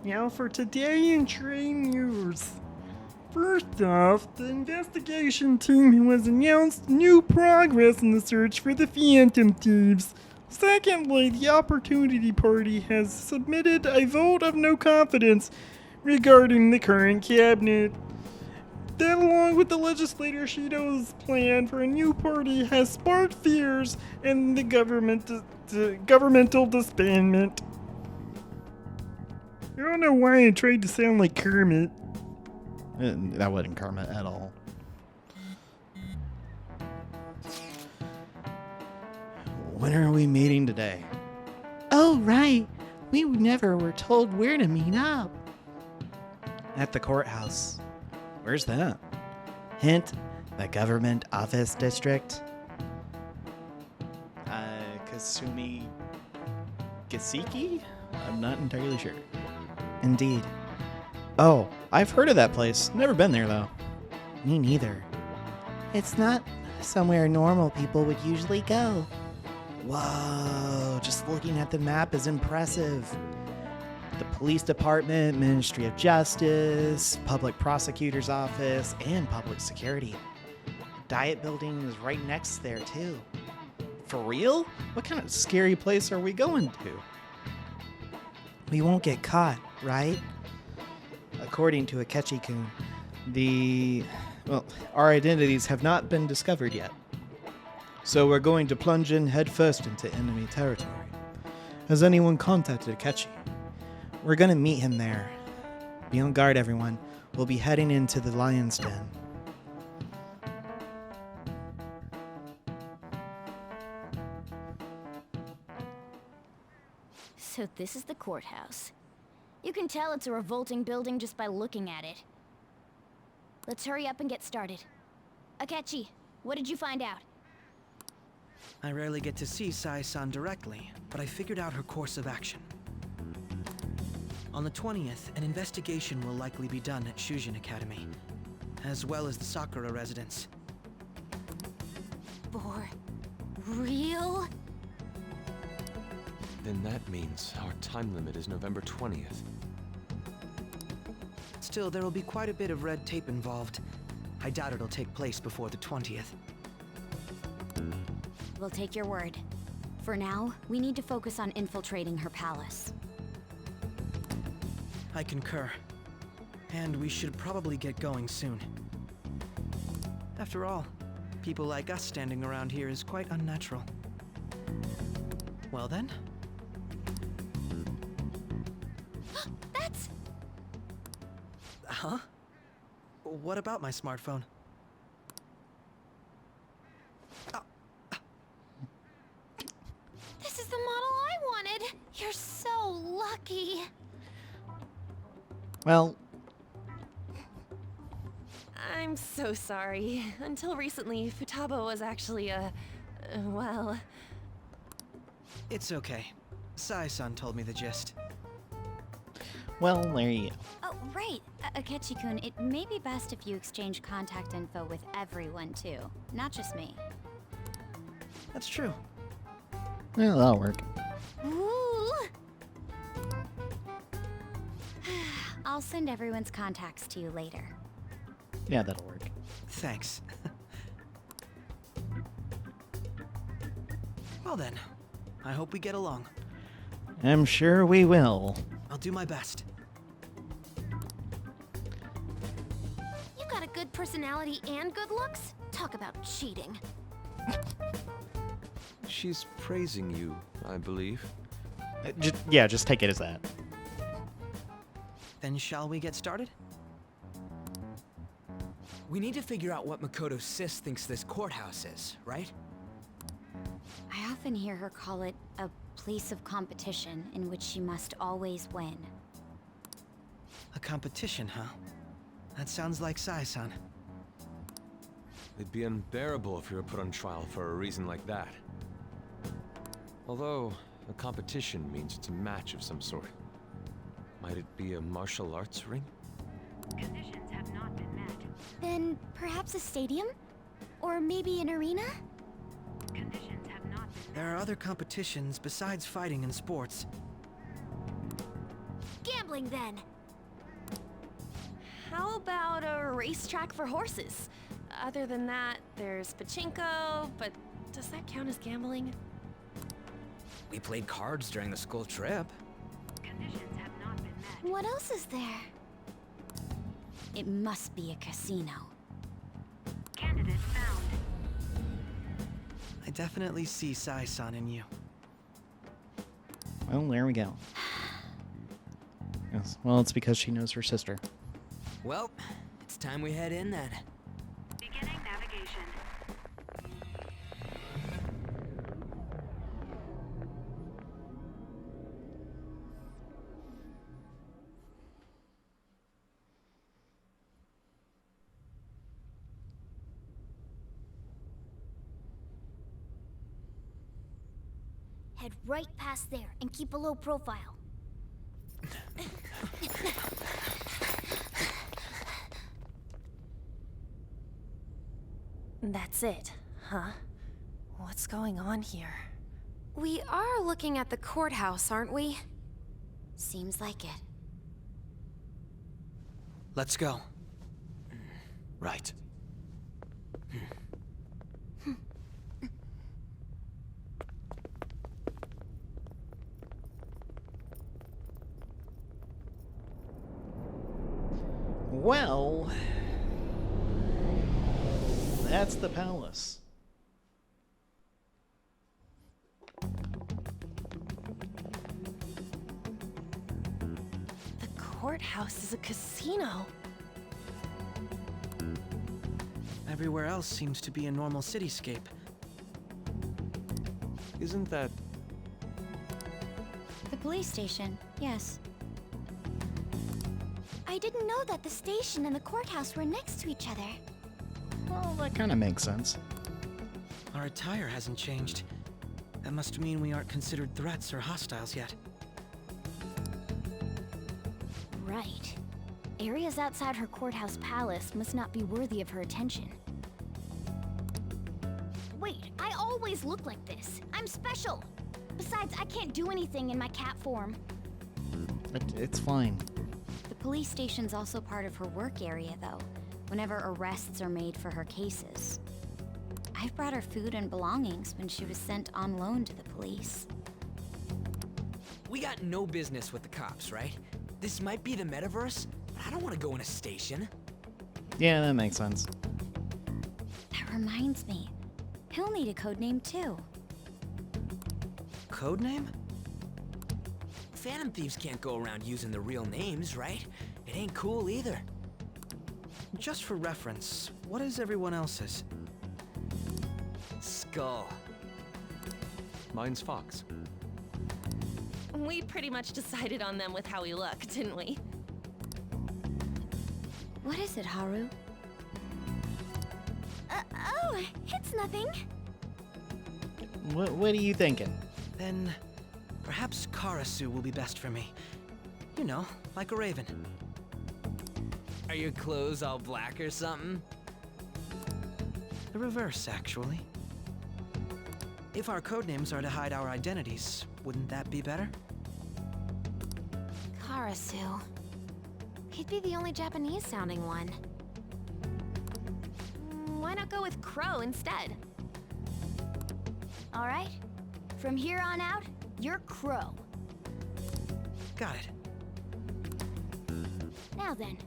Now for today in train news. First off, the investigation team has announced new progress in the search for the Phantom Thieves. Secondly, the Opportunity Party has submitted a vote of no confidence regarding the current cabinet. That, along with the legislator Shido's plan for a new party, has sparked fears in the governmental disbandment. I don't know why I tried to sound like Kermit. That wasn't Kermit at all. When are we meeting today? Oh, right. We never were told where to meet up. At the courthouse. Where's that? Hint, the government office district. Kasumi Gasiki? I'm not entirely sure. Indeed. Oh, I've heard of that place. Never been there, though. Me neither. It's not somewhere normal people would usually go. Whoa, just looking at the map is impressive. The police department, Ministry of Justice, public prosecutor's office, and public security. Diet building is right next there, too. For real? What kind of scary place are we going to? We won't get caught, right? According to Akechi-kun, our identities have not been discovered yet. So we're going to plunge in headfirst into enemy territory. Has anyone contacted Akechi? We're gonna meet him there. Be on guard, everyone. We'll be heading into the lion's den. So this is the courthouse. You can tell it's a revolting building just by looking at it. Let's hurry up and get started. Akechi, what did you find out? I rarely get to see Sai-san directly, but I figured out her course of action. On the 20th, an investigation will likely be done at Shujin Academy, as well as the Sakura residence. For real? Then that means our time limit is November 20th. Still, there will be quite a bit of red tape involved. I doubt it'll take place before the 20th. We'll take your word. For now, we need to focus on infiltrating her palace. I concur. And we should probably get going soon. After all, people like us standing around here is quite unnatural. Well then? That's... Huh? What about my smartphone? This is the model I wanted! You're so lucky! Well, I'm so sorry. Until recently, Futaba was actually well... It's okay. Sai-san told me the gist. well, there you go. Oh, right. Akechi-kun, it may be best if you exchange contact info with everyone, too. Not just me. That's true. Well, that'll work. Ooh! I'll send everyone's contacts to you later. Yeah, that'll work. Thanks. Well then, I hope we get along. I'm sure we will. I'll do my best. You got a good personality and good looks? Talk about cheating. She's praising you, I believe. Just take it as that. Then shall we get started? We need to figure out what Makoto Sis thinks this courthouse is, right? I often hear her call it a place of competition in which she must always win. A competition, huh? That sounds like Sai-san. It'd be unbearable if you were put on trial for a reason like that. Although, a competition means it's a match of some sort. Might it be a martial arts ring? Conditions have not been met. Then perhaps a stadium? Or maybe an arena? Conditions have not been met. There are other competitions besides fighting and sports. Gambling! gambling then? How about a racetrack for horses? Other than that, there's pachinko, but does that count as gambling? We played cards during the school trip. What else is there? It must be a casino. I definitely see Sai-san in you. Well, there we go. Yes. Well, it's because she knows her sister. Well, it's time we head in then. Beginning navigation. Head right past there and keep a low profile. That's it, huh? What's going on here? We are looking at the courthouse, aren't we? Seems like it. Let's go. Right. Well, that's the palace. The courthouse is a casino. Everywhere else seems to be a normal cityscape. Isn't that... The police station, yes. I didn't know that the station and the courthouse were next to each other. Well, that kind of makes sense. Our attire hasn't changed. That must mean we aren't considered threats or hostiles yet. Right. Areas outside her courthouse palace must not be worthy of her attention. Wait, I always look like this. I'm special. Besides, I can't do anything in my cat form. It's fine. The police station's also part of her work area, though, whenever arrests are made for her cases. I've brought her food and belongings when she was sent on loan to the police. We got no business with the cops, right? This might be the metaverse, but I don't want to go in a station. Yeah, that makes sense. That reminds me. He'll need a code name, too. Codename? Phantom thieves can't go around using the real names, right? It ain't cool either. Just for reference, what is everyone else's? Skull. Mine's Fox. We pretty much decided on them with how we look, didn't we? What is it, Haru? Oh, it's nothing. What are you thinking? Then perhaps Karasu will be best for me. You know, like a raven. Are your clothes all black or something? The reverse, actually. If our codenames are to hide our identities, wouldn't that be better? Karasu. He'd be the only Japanese-sounding one. Why not go with Crow instead? All right. From here on out, you're Crow. Got it. Now then,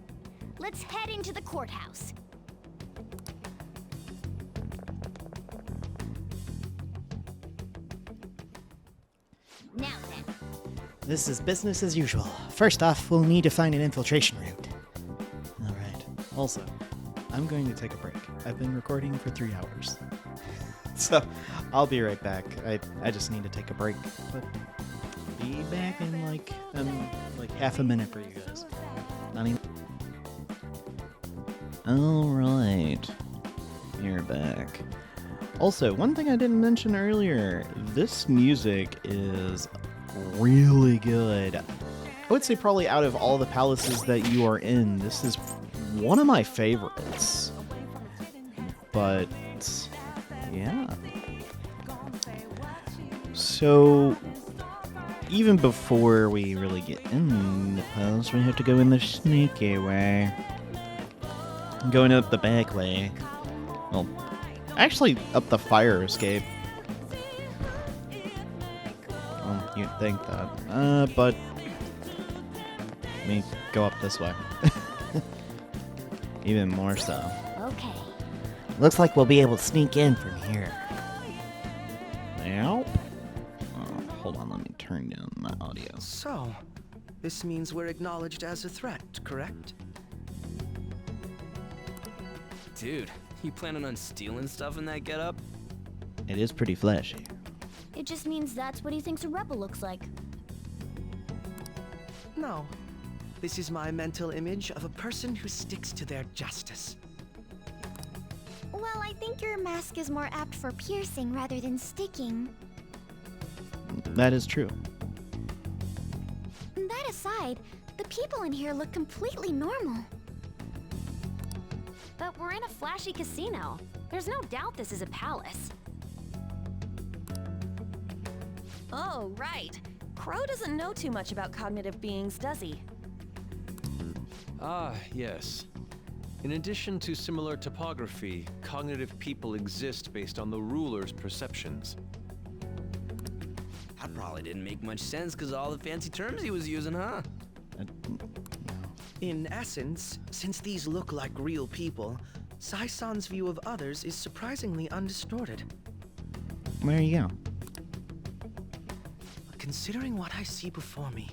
let's head into the courthouse. Now then. This is business as usual. First off, we'll need to find an infiltration route. Alright. Also, I'm going to take a break. I've been recording for 3 hours. So, I'll be right back. I just need to take a break. But be back in like half a minute for you guys. Not even... Alright. You're back. Also, one thing I didn't mention earlier, this music is really good. I would say probably out of all the palaces that you are in, this is one of my favorites. But, yeah. So, even before we really get in the post, we have to go in the sneaky way. Going up the back way. Well, actually, up the fire escape. Well, you'd think that. But let me go up this way. Even more so. Okay. Looks like we'll be able to sneak in from here. Yep. Hold on, let me turn down my audio. So, this means we're acknowledged as a threat, correct? Dude, you planning on stealing stuff in that getup? It is pretty flashy. It just means that's what he thinks a rebel looks like. No. This is my mental image of a person who sticks to their justice. Well, I think your mask is more apt for piercing rather than sticking. That is true. That aside, the people in here look completely normal. But we're in a flashy casino. There's no doubt this is a palace. Oh, right. Crow doesn't know too much about cognitive beings, does he? Ah, yes. In addition to similar topography, cognitive people exist based on the ruler's perceptions. That probably didn't make much sense because of all the fancy terms he was using, huh? In essence, since these look like real people, Sai-san's view of others is surprisingly undistorted. There you go. Considering what I see before me,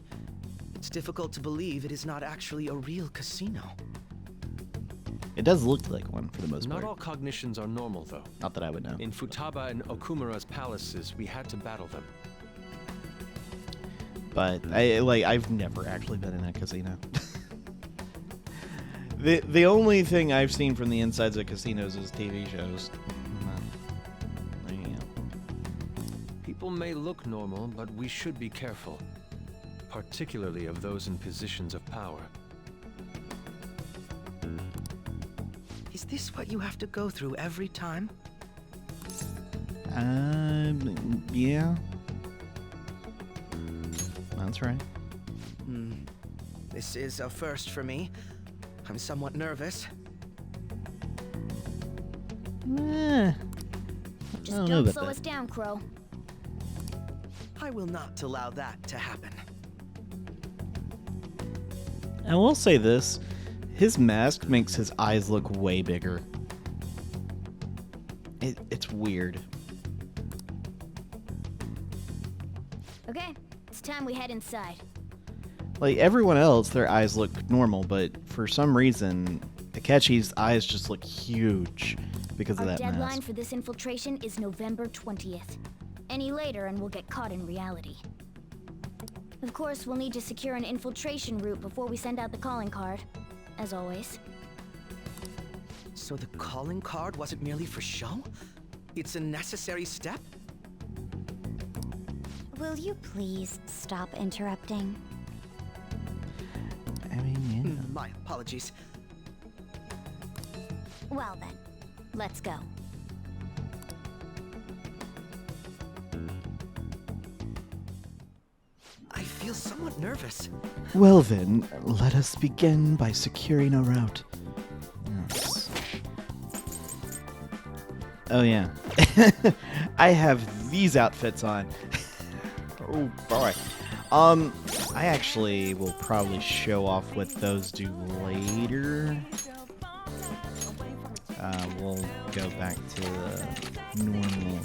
it's difficult to believe it is not actually a real casino. It does look like one for the most part. Not all cognitions are normal, though. Not that I would know. In Futaba and Okumura's palaces, we had to battle them. But I've never actually been in a casino. The only thing I've seen from the insides of casinos is TV shows. Yeah. People may look normal, but we should be careful. Particularly of those in positions of power. Is this what you have to go through every time? Yeah. That's right. This is a first for me. I'm somewhat nervous. Just don't know don't about slow that. us down, Crow. I will not allow that to happen. I will say this. His mask makes his eyes look way bigger. It's weird. Okay, it's time we head inside. Like, everyone else, their eyes look normal, but for some reason, Akechi's eyes just look huge because of Our that deadline mask. for this infiltration is November 20th. Any later and we'll get caught in reality. Of course, we'll need to secure an infiltration route before we send out the calling card. As always. So the calling card wasn't merely for show? It's a necessary step? Will you please stop interrupting? I mean, yeah. My apologies. Well then, let's go. I feel somewhat nervous. Well then, let us begin by securing a route. Yes. Oh yeah. I have these outfits on. Oh boy. I actually will probably show off what those do later. We'll go back to the normal.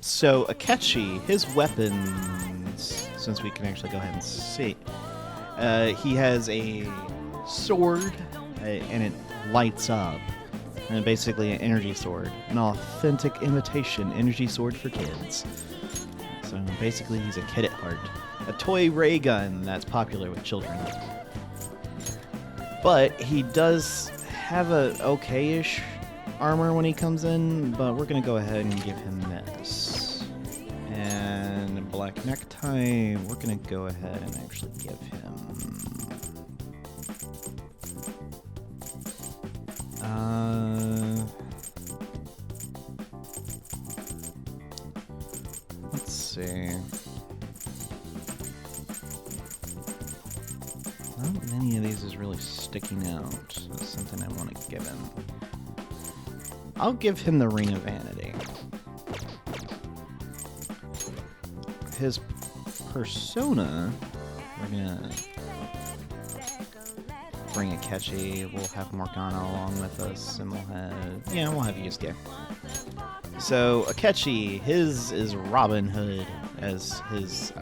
So Akechi, his weapons, since we can actually go ahead and see, he has a sword, and it lights up. And basically an energy sword. An authentic imitation energy sword for kids. So basically he's a kid at heart. A toy ray gun that's popular with children. But he does have a okay-ish armor when he comes in, but we're gonna go ahead and give him this. And a black necktie, we're gonna go ahead and actually give him... see. Not many of these is really sticking out. That's something I want to give him. I'll give him the Ring of Vanity. His persona, we're gonna bring Akechi. We'll have Morgana along with us, and we'll have Yusuke. So Akechi, his is Robin Hood as his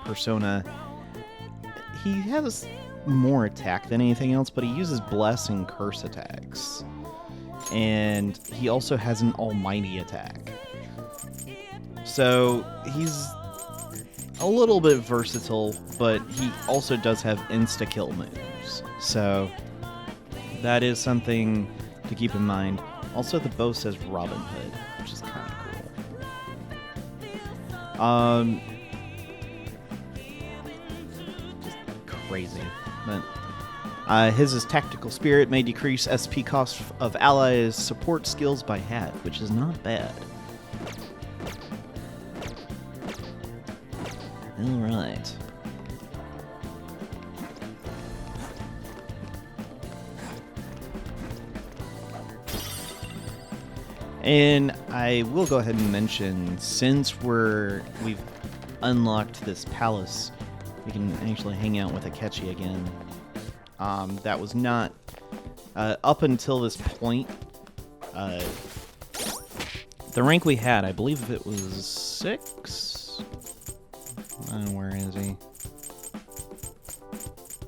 persona. He has more attack than anything else, but he uses bless and curse attacks. And he also has an almighty attack. So he's a little bit versatile, but he also does have insta-kill moves. So that is something to keep in mind. Also, the bow says Robin Hood, which is kind of cool. Just crazy. But his is Tactical Spirit, may decrease SP cost of allies' support skills by half, which is not bad. Alright. And I will go ahead and mention, since we've unlocked this palace, we can actually hang out with Akechi again. That was not up until this point. The rank we had, I believe it was 6. Where is he?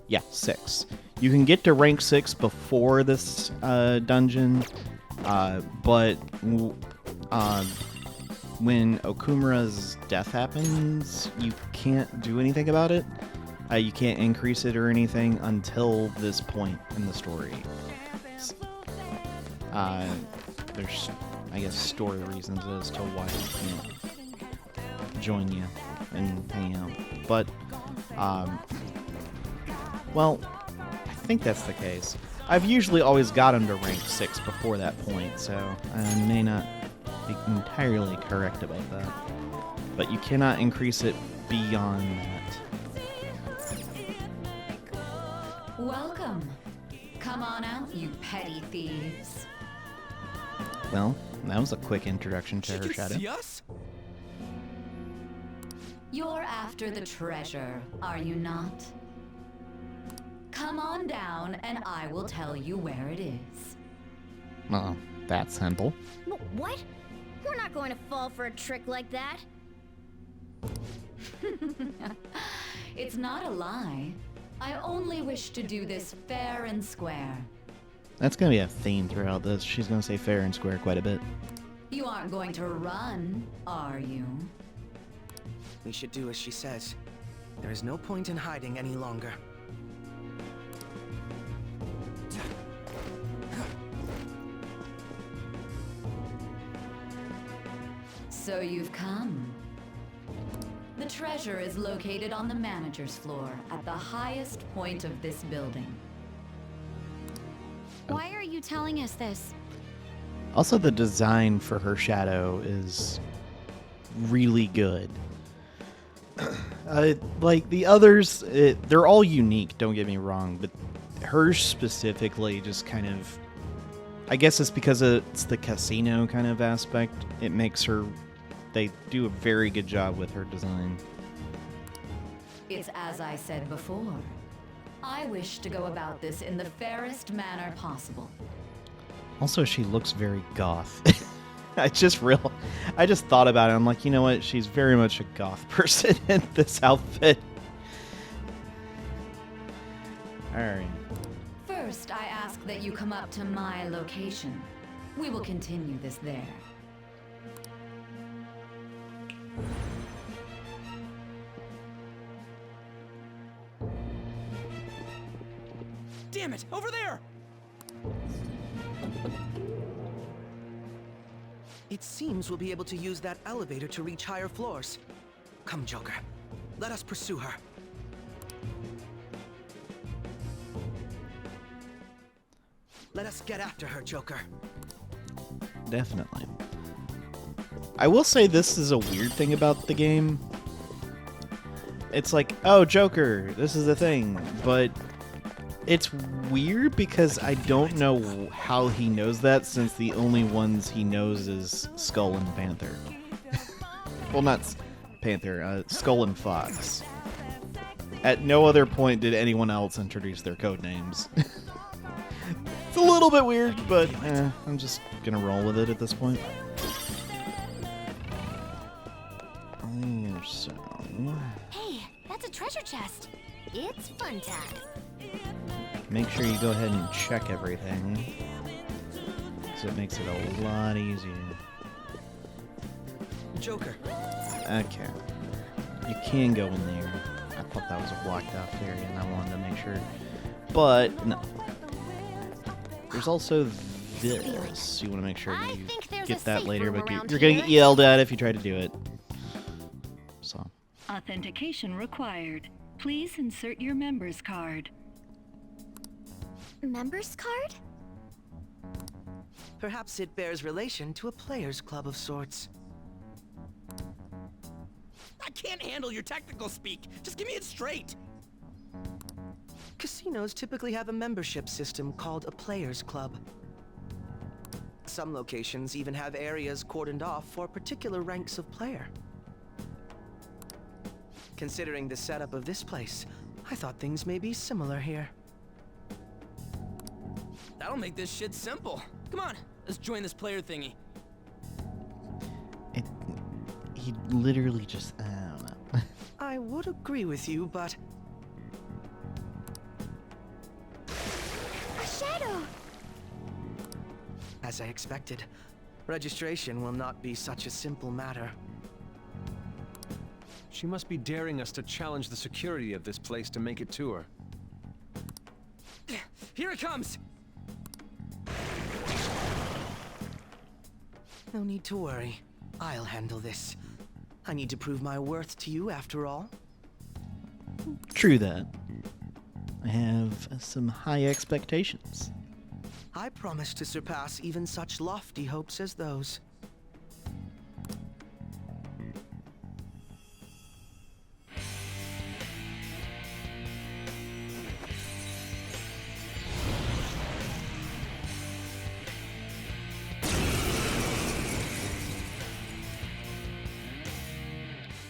Yeah, 6. You can get to rank 6 before this dungeon, but when Okumura's death happens, you can't do anything about it. You can't increase it or anything until this point in the story. There's, I guess, story reasons as to why he can't join you and hang out. But, well, I think that's the case. I've usually always got him to rank 6 before that point, so I may not be entirely correct about that. But you cannot increase it beyond that. Welcome. Come on out, you petty thieves. Well, that was a quick introduction to her shadow. See us? You're after the treasure, are you not? Come on down and I will tell you where it is. Oh, that's simple. What? We're not going to fall for a trick like that. It's not a lie. I only wish to do this fair and square. That's going to be a theme throughout this. She's going to say fair and square quite a bit. You aren't going to run, are you? We should do as she says. There is no point in hiding any longer. So you've come. The treasure is located on the manager's floor at the highest point of this building. Why are you telling us this? Also, the design for her shadow is really good. Like the others, they're all unique, don't get me wrong, but hers specifically just kind of... I guess it's because it's the casino kind of aspect. It makes her... They do a very good job with her design. It's as I said before. I wish to go about this in the fairest manner possible. Also, she looks very goth. I just thought about it. I'm like, you know what? She's very much a goth person in this outfit. Alright. First, I ask that you come up to my location. We will continue this there. Damn it! Over there! It seems we'll be able to use that elevator to reach higher floors. Come, Joker. Let us pursue her. Let us get after her, Joker. Definitely. I will say this is a weird thing about the game. It's like, oh, Joker, this is the thing, but it's weird because I don't know how he knows that, since the only ones he knows is Skull and Panther. Well, not Panther, Skull and Fox. At no other point did anyone else introduce their code names. It's a little bit weird, but I'm just gonna roll with it at this point. So... Hey, that's a treasure chest. It's fun time. make sure you go ahead and check everything, so it makes it a lot easier. Joker. Okay. You can go in there. I thought that was a blocked off area and I wanted to make sure. But, no. There's also this. You want to make sure that you get that later, but you're going to get yelled at if you try to do it. So. Authentication required. Please insert your member's card. Member's card? Perhaps it bears relation to a players' club of sorts. I can't handle your technical speak. Just give me it straight. Casinos typically have a membership system called a players' club. Some locations even have areas cordoned off for particular ranks of player. Considering the setup of this place, I thought things may be similar here. That'll make this shit simple. Come on, let's join this player thingy. He literally just... I don't know. I would agree with you, but... A shadow! As I expected, registration will not be such a simple matter. She must be daring us to challenge the security of this place to make it to her. Here it comes! No need to worry. I'll handle this. I need to prove my worth to you after all. True that. I have some high expectations. I promise to surpass even such lofty hopes as those.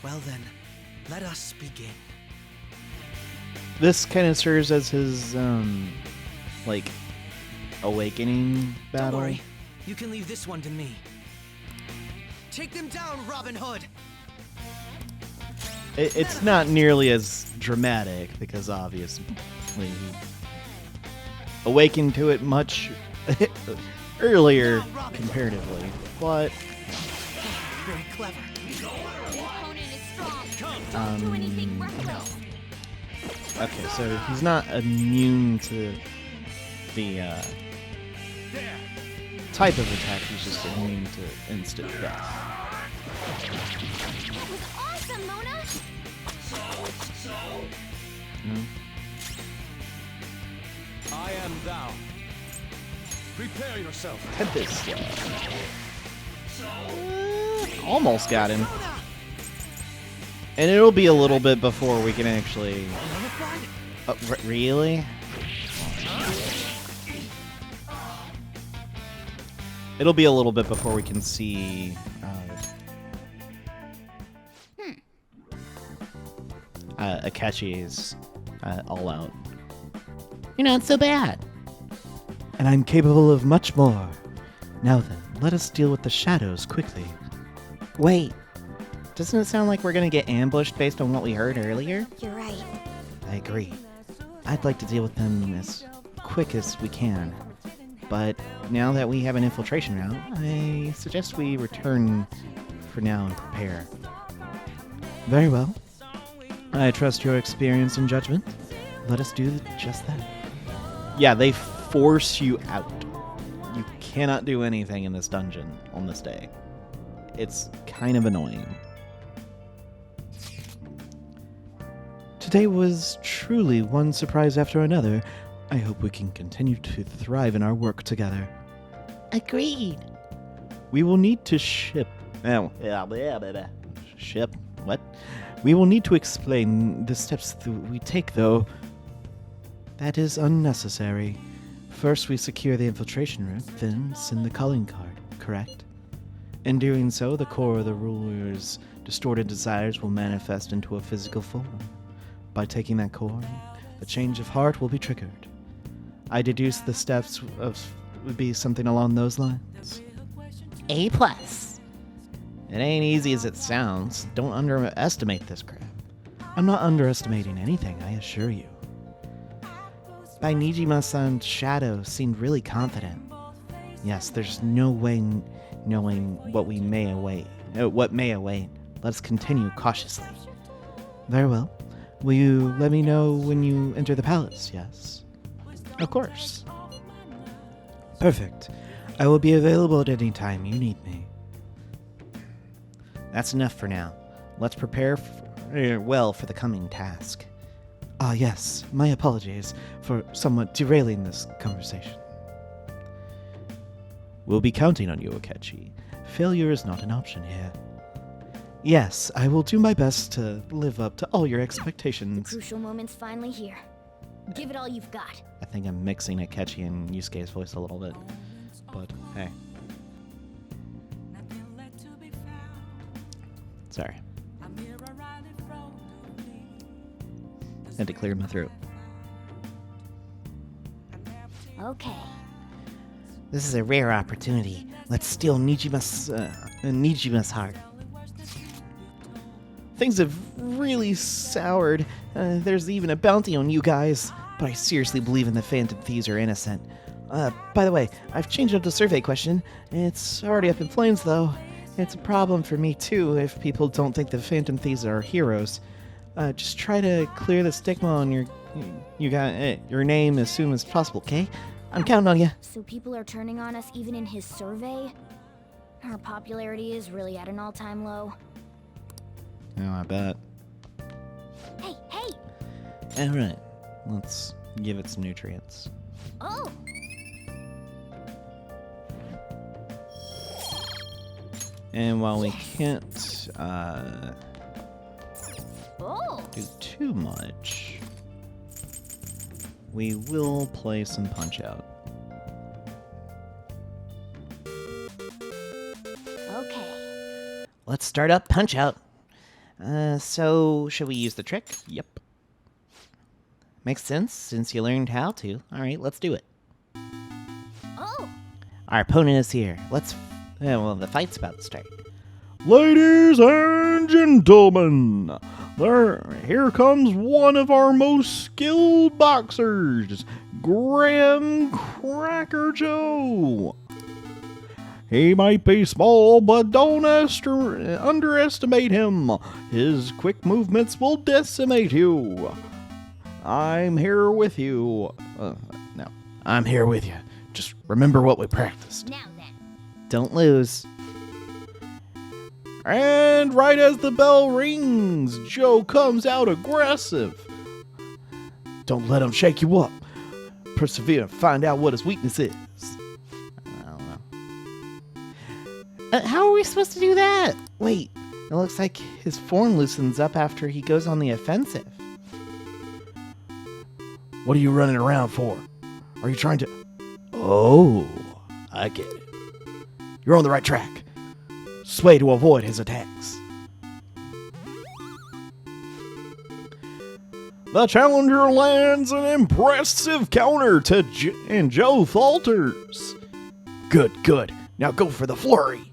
Well then, let us begin. This kind of serves as his, like, awakening battle. Don't worry, you can leave this one to me. Take them down, Robin Hood! It's not nearly as dramatic, because obviously he awakened to it much earlier, comparatively, but... Very clever. Okay, so he's not immune to the type of attack, he's just immune to instant death. That was awesome, Mona! I am thou. Prepare yourself. Head this way. Almost got him. And it'll be a little bit before we can actually... really? It'll be a little bit before we can see... Akechi's all out. You're not so bad. And I'm capable of much more. Now then, let us deal with the shadows quickly. Wait. Doesn't it sound like we're gonna get ambushed based on what we heard earlier? You're right. I agree. I'd like to deal with them as quick as we can. But now that we have an infiltration route, I suggest we return for now and prepare. Very well. I trust your experience and judgment. Let us do just that. Yeah, they force you out. You cannot do anything in this dungeon on this day. It's kind of annoying. Today was truly one surprise after another. I hope we can continue to thrive in our work together. Agreed. We will need to ship Ship. What? We will need to explain the steps we take, though. That is unnecessary. First, we secure the infiltration route, then send the calling card, correct? In doing so, the core of the ruler's distorted desires will manifest into a physical form. By taking that core, a change of heart will be triggered. I deduce the steps would be something along those lines. A+. It ain't easy as it sounds. Don't underestimate this crap. I'm not underestimating anything, I assure you. By Nijima-san's shadow seemed really confident. Yes, there's no way knowing what may await. Let's continue cautiously. Very well. Will you let me know when you enter the palace, yes? Of course. Perfect. I will be available at any time you need me. That's enough for now. Let's prepare for the coming task. Ah, yes. My apologies for somewhat derailing this conversation. We'll be counting on you, Akechi. Failure is not an option here. Yes, I will do my best to live up to all your expectations. The crucial moment's finally here. Give it all you've got. I think I'm mixing Akechi and Yusuke's voice a little bit. But, hey. Sorry. Had to clear my throat. Okay. This is a rare opportunity. Let's steal Nijima's heart. Things have really soured. There's even a bounty on you guys. But I seriously believe in the Phantom Thieves are innocent. By the way, I've changed up the survey question. It's already up in flames, though. It's a problem for me, too, if people don't think the Phantom Thieves are heroes. Just try to clear the stigma on your name as soon as possible, okay? I'm counting on you. So people are turning on us even in his survey? Our popularity is really at an all-time low. Oh, I bet. Hey! Alright, let's give it some nutrients. Oh! And while we can't do too much, we will play some Punch-Out. Okay. Let's start up Punch-Out. So, should we use the trick? Yep. Makes sense, since you learned how to. Alright, let's do it. Oh! Our opponent is here. The fight's about to start. Ladies and gentlemen, here comes one of our most skilled boxers, Graham Cracker Joe. He might be small, but don't underestimate him. His quick movements will decimate you. I'm here with you. No, I'm here with you. Just remember what we practiced. Now then. Don't lose. And right as the bell rings, Joe comes out aggressive. Don't let him shake you up. Persevere and find out what his weakness is. I don't know. How are we supposed to do that? Wait, it looks like his form loosens up after he goes on the offensive. What are you running around for? Are you trying to... Oh, I get it. You're on the right track. Sway to avoid his attacks. The challenger lands an impressive counter to and Joe falters. Good. Now go for the flurry.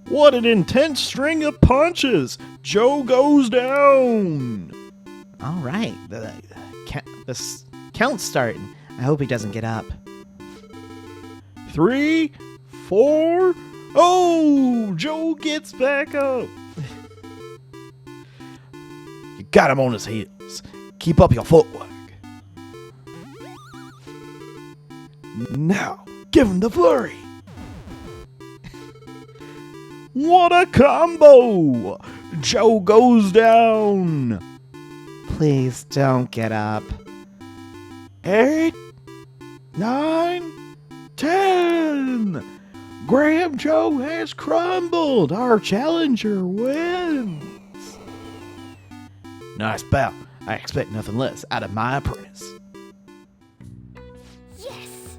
What an intense string of punches. Joe goes down. All right, the count's starting. I hope he doesn't get up. 3, 4. Oh, Joe gets back up. You got him on his heels. Keep up your footwork. Now, give him the flurry. What a combo! Joe goes down. Please don't get up. 8, 9, 10. Graham Joe has crumbled. Our challenger wins. Nice bout. I expect nothing less out of my apprentice. Yes!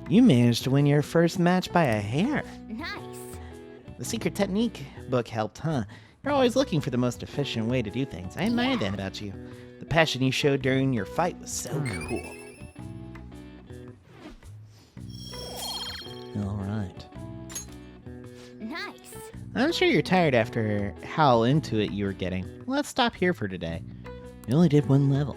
You managed to win your first match by a hair. Nice. The secret technique book helped, huh? You're always looking for the most efficient way to do things. I admire that about you. The passion you showed during your fight was so cool. All right. Nice. I'm sure you're tired after how into it you were getting. Let's stop here for today. We only did one level.